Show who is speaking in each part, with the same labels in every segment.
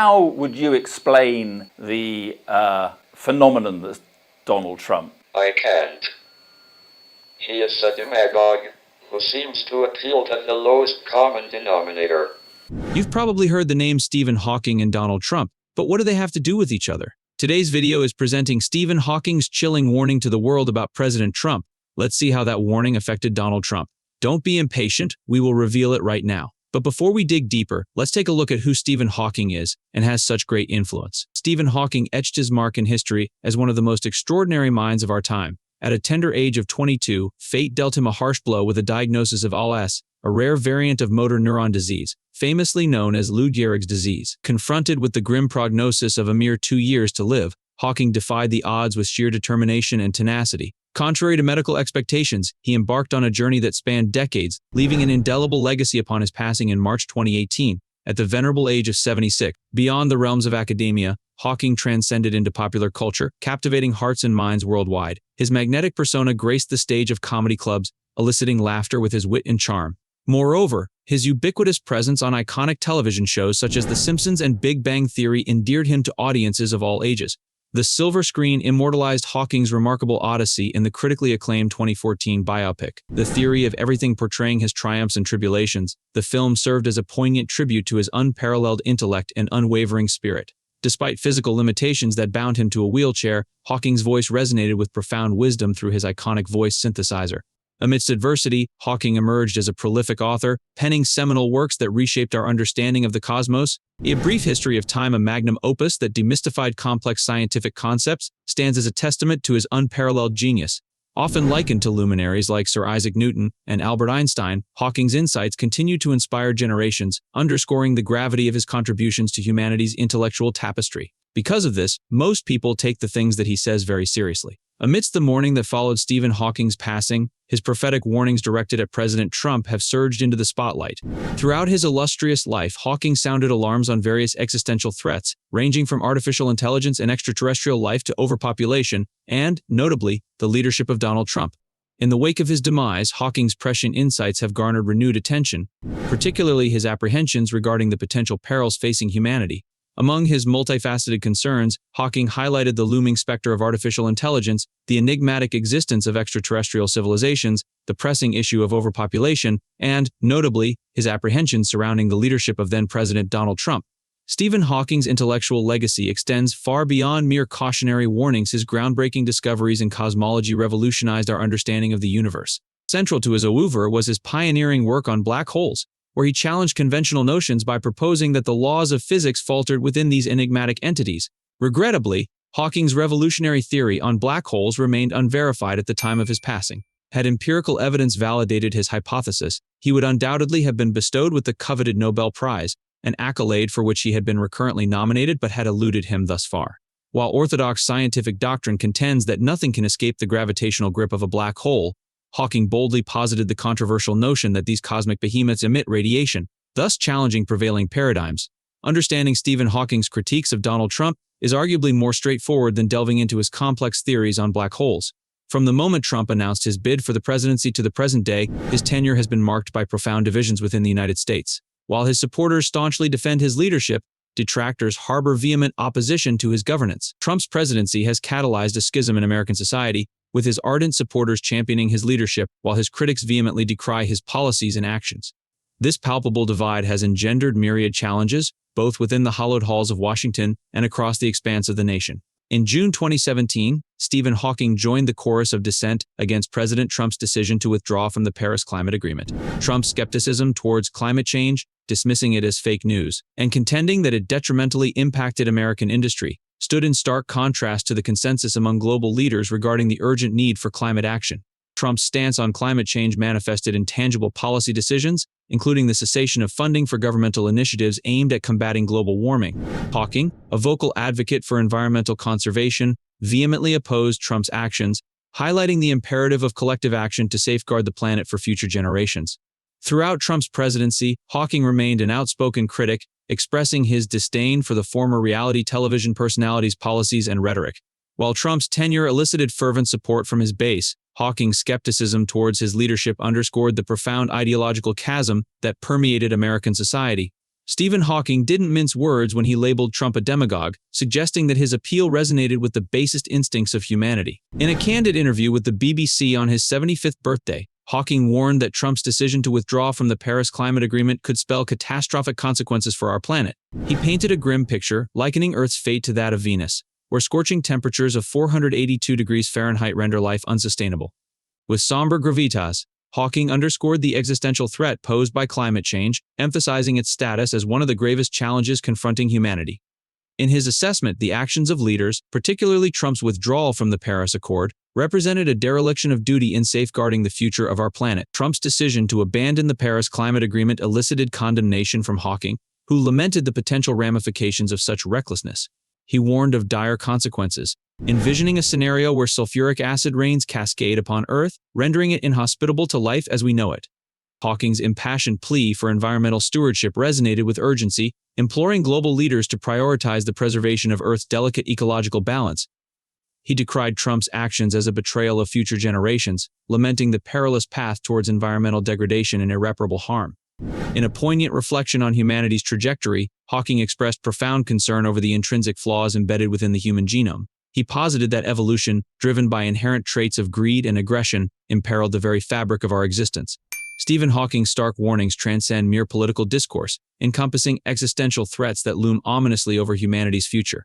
Speaker 1: How would you explain the phenomenon that's Donald Trump?
Speaker 2: I can't. He is a demagogue who seems to appeal to the lowest common denominator.
Speaker 3: You've probably heard the names Stephen Hawking and Donald Trump, but what do they have to do with each other? Today's video is presenting Stephen Hawking's chilling warning to the world about President Trump. Let's see how that warning affected Donald Trump. Don't be impatient, we will reveal it right now. But before we dig deeper, let's take a look at who Stephen Hawking is and has such great influence. Stephen Hawking etched his mark in history as one of the most extraordinary minds of our time. At a tender age of 22, fate dealt him a harsh blow with a diagnosis of ALS, a rare variant of motor neuron disease, famously known as Lou Gehrig's disease. Confronted with the grim prognosis of a mere 2 years to live, Hawking defied the odds with sheer determination and tenacity. Contrary to medical expectations, he embarked on a journey that spanned decades, leaving an indelible legacy upon his passing in March 2018, at the venerable age of 76. Beyond the realms of academia, Hawking transcended into popular culture, captivating hearts and minds worldwide. His magnetic persona graced the stage of comedy clubs, eliciting laughter with his wit and charm. Moreover, his ubiquitous presence on iconic television shows such as The Simpsons and Big Bang Theory endeared him to audiences of all ages. The silver screen immortalized Hawking's remarkable odyssey in the critically acclaimed 2014 biopic, The Theory of Everything, portraying his triumphs and tribulations. The film served as a poignant tribute to his unparalleled intellect and unwavering spirit. Despite physical limitations that bound him to a wheelchair, Hawking's voice resonated with profound wisdom through his iconic voice synthesizer. Amidst adversity, Hawking emerged as a prolific author, penning seminal works that reshaped our understanding of the cosmos. A Brief History of Time, a magnum opus that demystified complex scientific concepts, stands as a testament to his unparalleled genius. Often likened to luminaries like Sir Isaac Newton and Albert Einstein, Hawking's insights continue to inspire generations, underscoring the gravity of his contributions to humanity's intellectual tapestry. Because of this, most people take the things that he says very seriously. Amidst the mourning that followed Stephen Hawking's passing, his prophetic warnings directed at President Trump have surged into the spotlight. Throughout his illustrious life, Hawking sounded alarms on various existential threats, ranging from artificial intelligence and extraterrestrial life to overpopulation, and, notably, the leadership of Donald Trump. In the wake of his demise, Hawking's prescient insights have garnered renewed attention, particularly his apprehensions regarding the potential perils facing humanity. Among his multifaceted concerns, Hawking highlighted the looming specter of artificial intelligence, the enigmatic existence of extraterrestrial civilizations, the pressing issue of overpopulation, and, notably, his apprehensions surrounding the leadership of then-President Donald Trump. Stephen Hawking's intellectual legacy extends far beyond mere cautionary warnings. His groundbreaking discoveries in cosmology revolutionized our understanding of the universe. Central to his oeuvre was his pioneering work on black holes, where he challenged conventional notions by proposing that the laws of physics faltered within these enigmatic entities. Regrettably, Hawking's revolutionary theory on black holes remained unverified at the time of his passing. Had empirical evidence validated his hypothesis, he would undoubtedly have been bestowed with the coveted Nobel Prize, an accolade for which he had been recurrently nominated but had eluded him thus far. While orthodox scientific doctrine contends that nothing can escape the gravitational grip of a black hole, Hawking boldly posited the controversial notion that these cosmic behemoths emit radiation, thus challenging prevailing paradigms. Understanding Stephen Hawking's critiques of Donald Trump is arguably more straightforward than delving into his complex theories on black holes. From the moment Trump announced his bid for the presidency to the present day, his tenure has been marked by profound divisions within the United States. While his supporters staunchly defend his leadership, detractors harbor vehement opposition to his governance. Trump's presidency has catalyzed a schism in American society, with his ardent supporters championing his leadership while his critics vehemently decry his policies and actions. This palpable divide has engendered myriad challenges, both within the hallowed halls of Washington and across the expanse of the nation. In June 2017, Stephen Hawking joined the chorus of dissent against President Trump's decision to withdraw from the Paris Climate Agreement. Trump's skepticism towards climate change, dismissing it as fake news, and contending that it detrimentally impacted American industry, stood in stark contrast to the consensus among global leaders regarding the urgent need for climate action. Trump's stance on climate change manifested in tangible policy decisions, including the cessation of funding for governmental initiatives aimed at combating global warming. Hawking, a vocal advocate for environmental conservation, vehemently opposed Trump's actions, highlighting the imperative of collective action to safeguard the planet for future generations. Throughout Trump's presidency, Hawking remained an outspoken critic, expressing his disdain for the former reality television personality's policies and rhetoric. While Trump's tenure elicited fervent support from his base, Hawking's skepticism towards his leadership underscored the profound ideological chasm that permeated American society. Stephen Hawking didn't mince words when he labeled Trump a demagogue, suggesting that his appeal resonated with the basest instincts of humanity. In a candid interview with the BBC on his 75th birthday, Hawking warned that Trump's decision to withdraw from the Paris Climate Agreement could spell catastrophic consequences for our planet. He painted a grim picture, likening Earth's fate to that of Venus, where scorching temperatures of 482 degrees Fahrenheit render life unsustainable. With somber gravitas, Hawking underscored the existential threat posed by climate change, emphasizing its status as one of the gravest challenges confronting humanity. In his assessment, the actions of leaders, particularly Trump's withdrawal from the Paris Accord, represented a dereliction of duty in safeguarding the future of our planet. Trump's decision to abandon the Paris Climate Agreement elicited condemnation from Hawking, who lamented the potential ramifications of such recklessness. He warned of dire consequences, envisioning a scenario where sulfuric acid rains cascade upon Earth, rendering it inhospitable to life as we know it. Hawking's impassioned plea for environmental stewardship resonated with urgency, imploring global leaders to prioritize the preservation of Earth's delicate ecological balance. He decried Trump's actions as a betrayal of future generations, lamenting the perilous path towards environmental degradation and irreparable harm. In a poignant reflection on humanity's trajectory, Hawking expressed profound concern over the intrinsic flaws embedded within the human genome. He posited that evolution, driven by inherent traits of greed and aggression, imperiled the very fabric of our existence. Stephen Hawking's stark warnings transcend mere political discourse, encompassing existential threats that loom ominously over humanity's future.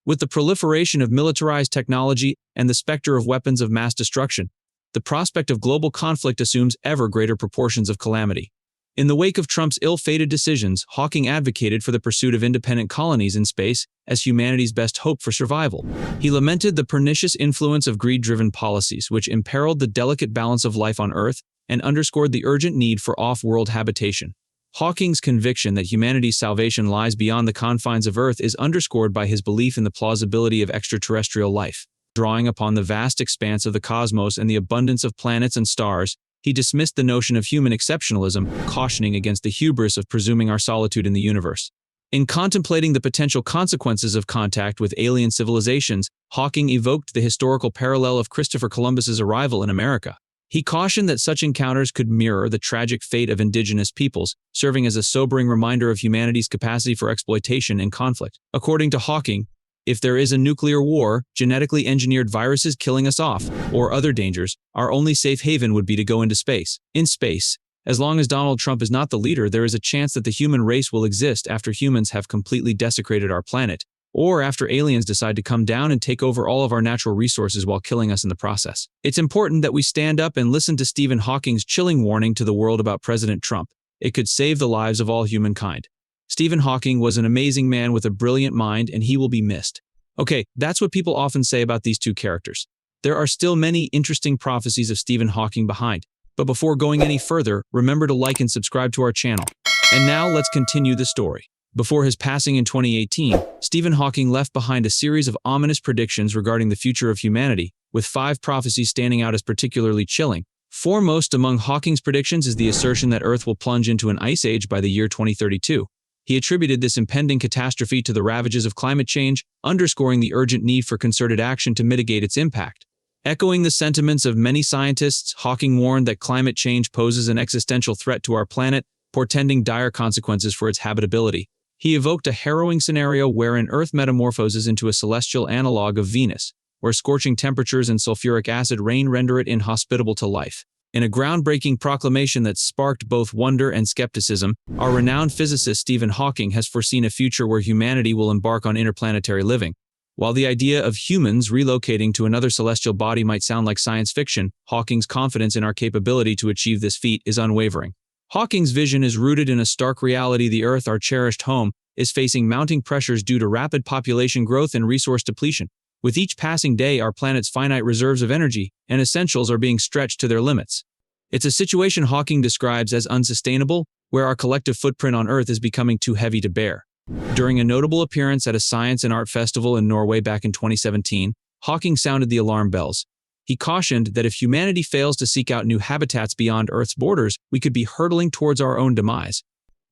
Speaker 3: With the proliferation of militarized technology and the specter of weapons of mass destruction, the prospect of global conflict assumes ever greater proportions of calamity. In the wake of Trump's ill-fated decisions, Hawking advocated for the pursuit of independent colonies in space as humanity's best hope for survival. He lamented the pernicious influence of greed-driven policies, which imperiled the delicate balance of life on Earth and underscored the urgent need for off-world habitation. Hawking's conviction that humanity's salvation lies beyond the confines of Earth is underscored by his belief in the plausibility of extraterrestrial life. Drawing upon the vast expanse of the cosmos and the abundance of planets and stars, he dismissed the notion of human exceptionalism, cautioning against the hubris of presuming our solitude in the universe. In contemplating the potential consequences of contact with alien civilizations, Hawking evoked the historical parallel of Christopher Columbus's arrival in America. He cautioned that such encounters could mirror the tragic fate of indigenous peoples, serving as a sobering reminder of humanity's capacity for exploitation and conflict. According to Hawking, if there is a nuclear war, genetically engineered viruses killing us off, or other dangers, our only safe haven would be to go into space. In space, as long as Donald Trump is not the leader, there is a chance that the human race will exist after humans have completely desecrated our planet, or after aliens decide to come down and take over all of our natural resources while killing us in the process. It's important that we stand up and listen to Stephen Hawking's chilling warning to the world about President Trump. It could save the lives of all humankind. Stephen Hawking was an amazing man with a brilliant mind, and he will be missed. Okay, that's what people often say about these two characters. There are still many interesting prophecies of Stephen Hawking behind. But before going any further, remember to like and subscribe to our channel. And now let's continue the story. Before his passing in 2018, Stephen Hawking left behind a series of ominous predictions regarding the future of humanity, with 5 prophecies standing out as particularly chilling. Foremost among Hawking's predictions is the assertion that Earth will plunge into an ice age by the year 2032. He attributed this impending catastrophe to the ravages of climate change, underscoring the urgent need for concerted action to mitigate its impact. Echoing the sentiments of many scientists, Hawking warned that climate change poses an existential threat to our planet, portending dire consequences for its habitability. He evoked a harrowing scenario wherein Earth metamorphoses into a celestial analog of Venus, where scorching temperatures and sulfuric acid rain render it inhospitable to life. In a groundbreaking proclamation that sparked both wonder and skepticism, our renowned physicist Stephen Hawking has foreseen a future where humanity will embark on interplanetary living. While the idea of humans relocating to another celestial body might sound like science fiction, Hawking's confidence in our capability to achieve this feat is unwavering. Hawking's vision is rooted in a stark reality: the Earth, our cherished home, is facing mounting pressures due to rapid population growth and resource depletion. With each passing day, our planet's finite reserves of energy and essentials are being stretched to their limits. It's a situation Hawking describes as unsustainable, where our collective footprint on Earth is becoming too heavy to bear. During a notable appearance at a science and art festival in Norway back in 2017, Hawking sounded the alarm bells. He cautioned that if humanity fails to seek out new habitats beyond Earth's borders, we could be hurtling towards our own demise.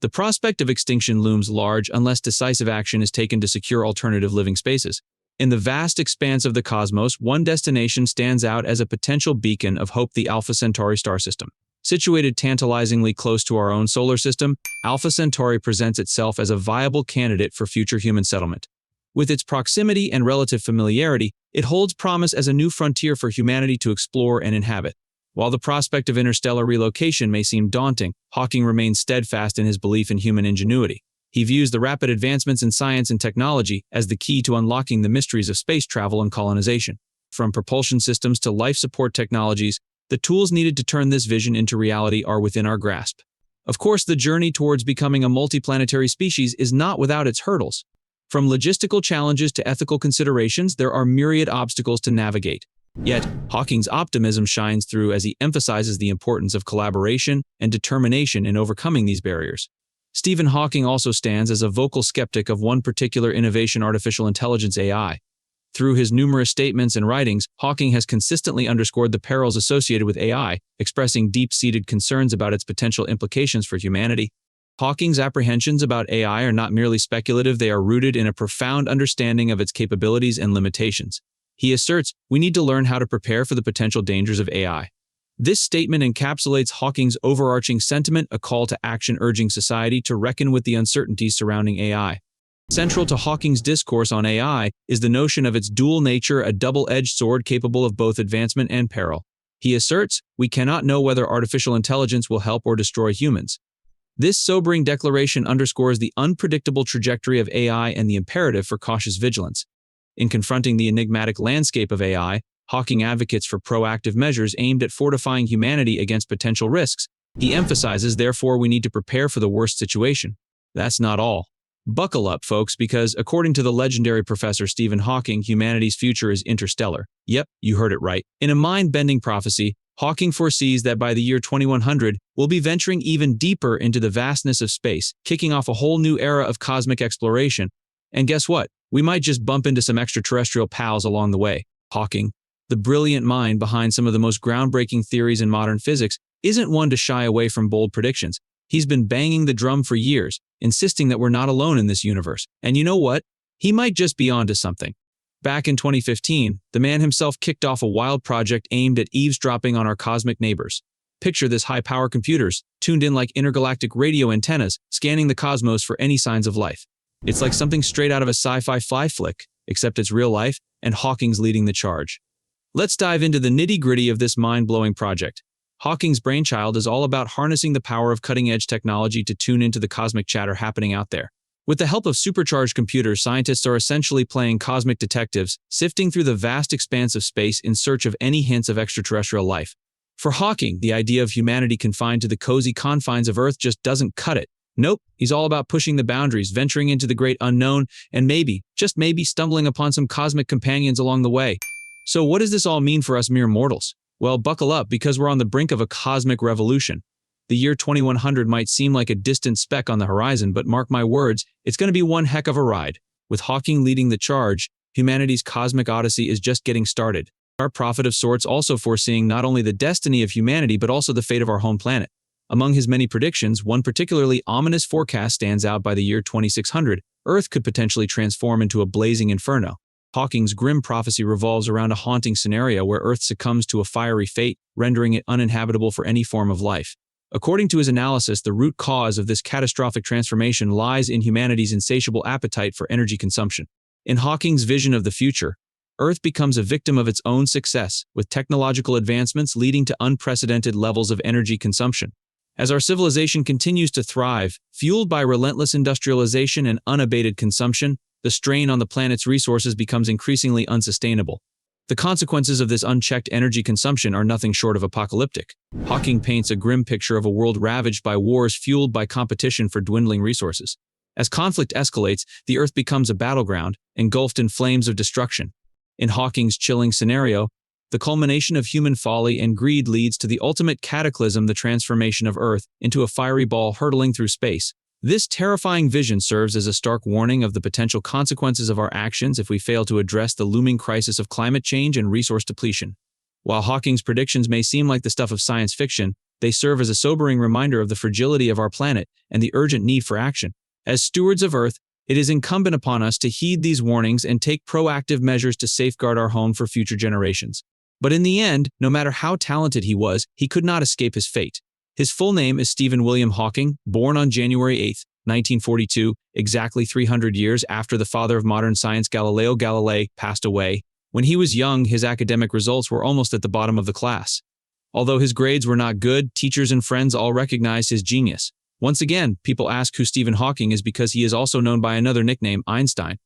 Speaker 3: The prospect of extinction looms large unless decisive action is taken to secure alternative living spaces. In the vast expanse of the cosmos, one destination stands out as a potential beacon of hope: the Alpha Centauri star system. Situated tantalizingly close to our own solar system, Alpha Centauri presents itself as a viable candidate for future human settlement. With its proximity and relative familiarity, it holds promise as a new frontier for humanity to explore and inhabit. While the prospect of interstellar relocation may seem daunting, Hawking remains steadfast in his belief in human ingenuity. He views the rapid advancements in science and technology as the key to unlocking the mysteries of space travel and colonization. From propulsion systems to life support technologies, the tools needed to turn this vision into reality are within our grasp. Of course, the journey towards becoming a multiplanetary species is not without its hurdles. From logistical challenges to ethical considerations, there are myriad obstacles to navigate. Yet, Hawking's optimism shines through as he emphasizes the importance of collaboration and determination in overcoming these barriers. Stephen Hawking also stands as a vocal skeptic of one particular innovation, artificial intelligence (AI). Through his numerous statements and writings, Hawking has consistently underscored the perils associated with AI, expressing deep-seated concerns about its potential implications for humanity. Hawking's apprehensions about AI are not merely speculative, they are rooted in a profound understanding of its capabilities and limitations. He asserts, we need to learn how to prepare for the potential dangers of AI. This statement encapsulates Hawking's overarching sentiment, a call to action urging society to reckon with the uncertainties surrounding AI. Central to Hawking's discourse on AI is the notion of its dual nature, a double-edged sword capable of both advancement and peril. He asserts, we cannot know whether artificial intelligence will help or destroy humans. This sobering declaration underscores the unpredictable trajectory of AI and the imperative for cautious vigilance. In confronting the enigmatic landscape of AI, Hawking advocates for proactive measures aimed at fortifying humanity against potential risks. He emphasizes, therefore, we need to prepare for the worst situation. That's not all. Buckle up, folks, because according to the legendary Professor Stephen Hawking, humanity's future is interstellar. Yep, you heard it right. In a mind-bending prophecy, Hawking foresees that by the year 2100, we'll be venturing even deeper into the vastness of space, kicking off a whole new era of cosmic exploration. And guess what? We might just bump into some extraterrestrial pals along the way. Hawking, the brilliant mind behind some of the most groundbreaking theories in modern physics, isn't one to shy away from bold predictions. He's been banging the drum for years, insisting that we're not alone in this universe. And you know what? He might just be onto something. Back in 2015, the man himself kicked off a wild project aimed at eavesdropping on our cosmic neighbors. Picture this: high-power computers, tuned in like intergalactic radio antennas, scanning the cosmos for any signs of life. It's like something straight out of a sci-fi fly flick, except it's real life, and Hawking's leading the charge. Let's dive into the nitty-gritty of this mind-blowing project. Hawking's brainchild is all about harnessing the power of cutting-edge technology to tune into the cosmic chatter happening out there. With the help of supercharged computers, scientists are essentially playing cosmic detectives, sifting through the vast expanse of space in search of any hints of extraterrestrial life. For Hawking, the idea of humanity confined to the cozy confines of Earth just doesn't cut it. Nope, he's all about pushing the boundaries, venturing into the great unknown, and maybe, just maybe, stumbling upon some cosmic companions along the way. So what does this all mean for us mere mortals? Well, buckle up, because we're on the brink of a cosmic revolution. The year 2100 might seem like a distant speck on the horizon, but mark my words, it's going to be one heck of a ride. With Hawking leading the charge, humanity's cosmic odyssey is just getting started. Our prophet of sorts also foreseeing not only the destiny of humanity but also the fate of our home planet. Among his many predictions, one particularly ominous forecast stands out. By the year 2600, Earth could potentially transform into a blazing inferno. Hawking's grim prophecy revolves around a haunting scenario where Earth succumbs to a fiery fate, rendering it uninhabitable for any form of life. According to his analysis, the root cause of this catastrophic transformation lies in humanity's insatiable appetite for energy consumption. In Hawking's vision of the future, Earth becomes a victim of its own success, with technological advancements leading to unprecedented levels of energy consumption. As our civilization continues to thrive, fueled by relentless industrialization and unabated consumption, the strain on the planet's resources becomes increasingly unsustainable. The consequences of this unchecked energy consumption are nothing short of apocalyptic. Hawking paints a grim picture of a world ravaged by wars fueled by competition for dwindling resources. As conflict escalates, the Earth becomes a battleground, engulfed in flames of destruction. In Hawking's chilling scenario, the culmination of human folly and greed leads to the ultimate cataclysm, the transformation of Earth into a fiery ball hurtling through space. This terrifying vision serves as a stark warning of the potential consequences of our actions if we fail to address the looming crisis of climate change and resource depletion. While Hawking's predictions may seem like the stuff of science fiction, they serve as a sobering reminder of the fragility of our planet and the urgent need for action. As stewards of Earth, it is incumbent upon us to heed these warnings and take proactive measures to safeguard our home for future generations. But in the end, no matter how talented he was, he could not escape his fate. His full name is Stephen William Hawking, born on January 8, 1942, exactly 300 years after the father of modern science Galileo Galilei passed away. When he was young, his academic results were almost at the bottom of the class. Although his grades were not good, teachers and friends all recognized his genius. Once again, people ask who Stephen Hawking is because he is also known by another nickname, Einstein.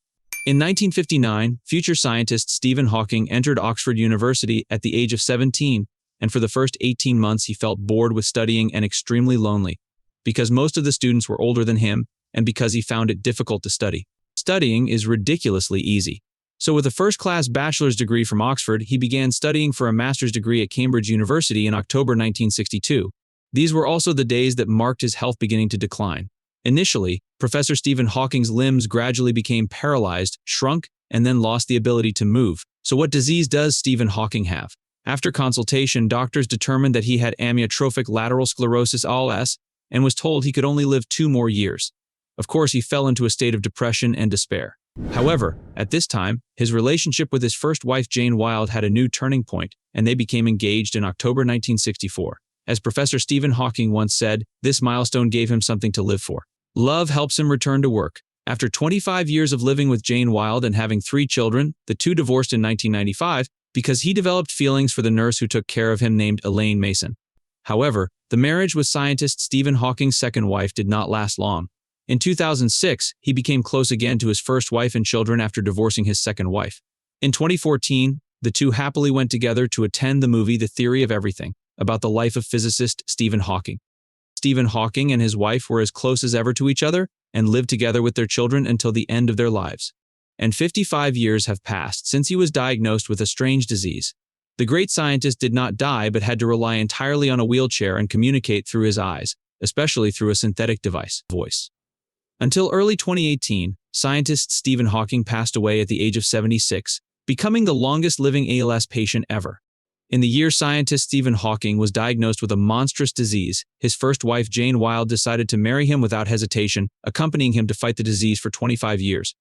Speaker 3: In 1959, future scientist Stephen Hawking entered Oxford University at the age of 17, and for the first 18 months he felt bored with studying and extremely lonely, because most of the students were older than him, and because he found it difficult to study. Studying is ridiculously easy. So with a first-class bachelor's degree from Oxford, he began studying for a master's degree at Cambridge University in October 1962. These were also the days that marked his health beginning to decline. Initially, Professor Stephen Hawking's limbs gradually became paralyzed, shrunk, and then lost the ability to move. So what disease does Stephen Hawking have? After consultation, doctors determined that he had amyotrophic lateral sclerosis ALS and was told he could only live 2 more years. Of course, he fell into a state of depression and despair. However, at this time, his relationship with his first wife Jane Wilde had a new turning point, and they became engaged in October 1964. As Professor Stephen Hawking once said, this milestone gave him something to live for. Love helps him return to work. After 25 years of living with Jane Wilde and having 3 children, the two divorced in 1995 because he developed feelings for the nurse who took care of him named Elaine Mason. However, the marriage with scientist Stephen Hawking's second wife did not last long. In 2006, he became close again to his first wife and children after divorcing his second wife. In 2014, the two happily went together to attend the movie The Theory of Everything, about the life of physicist Stephen Hawking. Stephen Hawking and his wife were as close as ever to each other and lived together with their children until the end of their lives. And 55 years have passed since he was diagnosed with a strange disease. The great scientist did not die but had to rely entirely on a wheelchair and communicate through his eyes, especially through a synthetic device, voice. Until early 2018, scientist Stephen Hawking passed away at the age of 76, becoming the longest-living ALS patient ever. In the year scientist Stephen Hawking was diagnosed with a monstrous disease, his first wife Jane Wilde decided to marry him without hesitation, accompanying him to fight the disease for 25 years.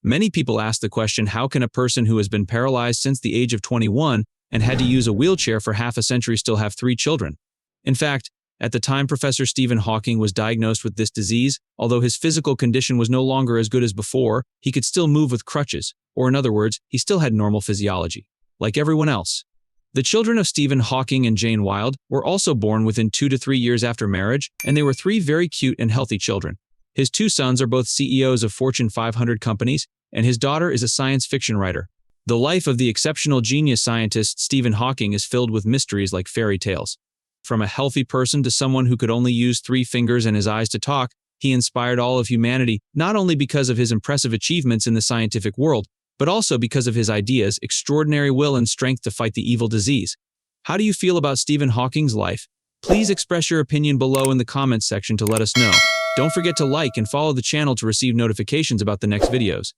Speaker 3: Many people ask the question, how can a person who has been paralyzed since the age of 21 and had to use a wheelchair for half a century still have 3 children? In fact, at the time Professor Stephen Hawking was diagnosed with this disease, although his physical condition was no longer as good as before, he could still move with crutches, or in other words, he still had normal physiology, like everyone else. The children of Stephen Hawking and Jane Wilde were also born within 2 to 3 years after marriage, and they were 3 very cute and healthy children. His 2 sons are both CEOs of Fortune 500 companies, and his daughter is a science fiction writer. The life of the exceptional genius scientist Stephen Hawking is filled with mysteries like fairy tales. From a healthy person to someone who could only use 3 fingers and his eyes to talk, he inspired all of humanity, not only because of his impressive achievements in the scientific world, but also because of his ideas, extraordinary will and strength to fight the evil disease. How do you feel about Stephen Hawking's life? Please express your opinion below in the comments section to let us know. Don't forget to like and follow the channel to receive notifications about the next videos.